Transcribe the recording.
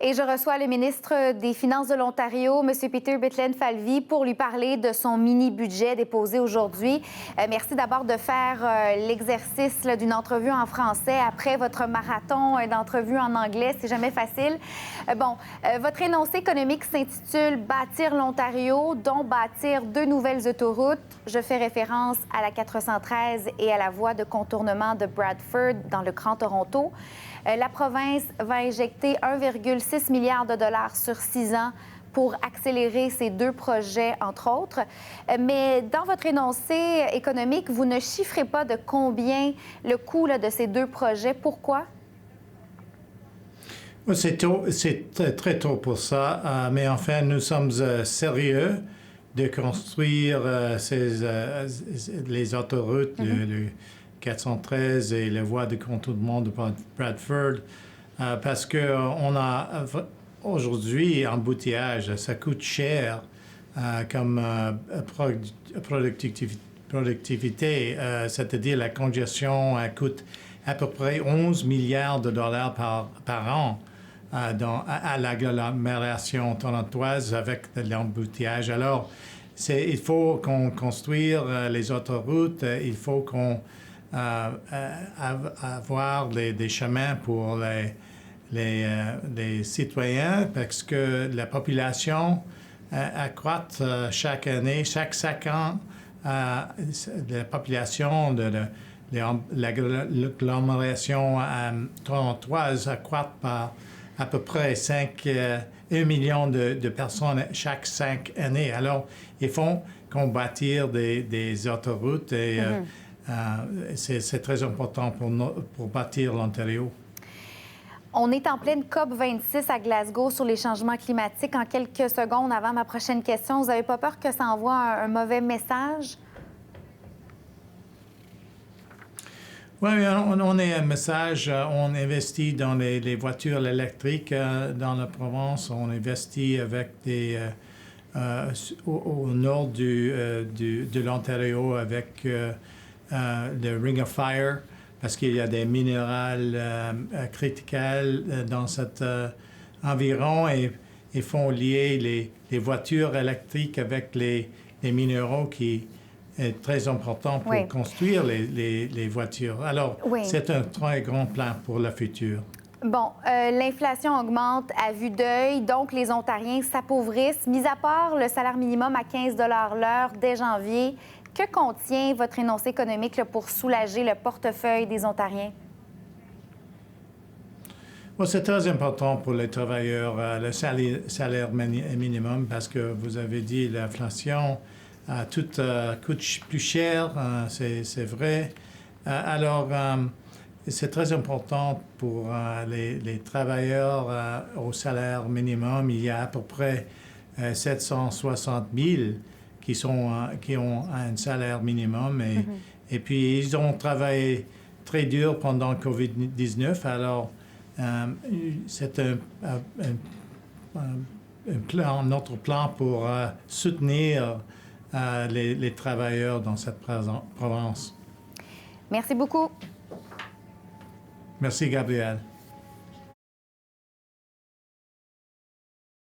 Et je reçois le ministre des Finances de l'Ontario, M. Peter Bethlen-Falvey, pour lui parler de son mini-budget déposé aujourd'hui. Merci d'abord de faire l'exercice d'une entrevue en français après votre marathon d'entrevues en anglais. C'est jamais facile. Votre énoncé économique s'intitule « Bâtir l'Ontario », dont bâtir 2 nouvelles autoroutes. Je fais référence à la 413 et à la voie de contournement de Bradford dans le Grand Toronto. La province va injecter 1,6 milliard de dollars sur 6 ans pour accélérer ces 2 projets, entre autres. Mais dans votre énoncé économique, vous ne chiffrez pas de combien le coût de ces 2 projets. Pourquoi? C'est très tôt pour ça, mais enfin, nous sommes sérieux de construire les autoroutes, le 413 et les voies de contournement de Bradford, parce qu'on a aujourd'hui embouteillage, ça coûte cher comme productivité, c'est-à-dire la congestion coûte à peu près 11 milliards de dollars par an à l'agglomération torontoise avec de l'embouteillage. Alors, il faut qu'on construise les autoroutes, il faut qu'on avoir des chemins pour les citoyens parce que la population accroît chaque année, chaque 5 ans, la population de l'agglomération torontoise accroît par à peu près 1 million de personnes chaque 5 années. Alors, il faut qu'on bâtisse des autoroutes et c'est très important pour bâtir l'Ontario. On est en pleine COP26 à Glasgow sur les changements climatiques. En quelques secondes avant ma prochaine question, vous n'avez pas peur que ça envoie un mauvais message? Oui, on est un message. On investit dans les voitures électriques dans la Provence. On investit avec au nord de l'Ontario avec le Ring of Fire parce qu'il y a des minéraux critiques dans cet environ et ils font lier les voitures électriques avec les minéraux qui est très important pour construire les voitures. Alors, c'est un très grand plan pour le futur. Bon, l'inflation augmente à vue d'œil, donc les Ontariens s'appauvrissent. Mis à part le salaire minimum à 15 $ l'heure dès janvier, que contient votre énoncé économique pour soulager le portefeuille des Ontariens? Bon, c'est très important pour les travailleurs, le salaire minimum, parce que vous avez dit l'inflation, tout coûte plus cher, c'est vrai. Alors, c'est très important pour les travailleurs au salaire minimum. Il y a à peu près 760 000 qui ont un salaire minimum. Et puis, ils ont travaillé très dur pendant le COVID-19. Alors, c'est notre plan pour soutenir les travailleurs dans cette province. Merci beaucoup. Merci, Gabrielle.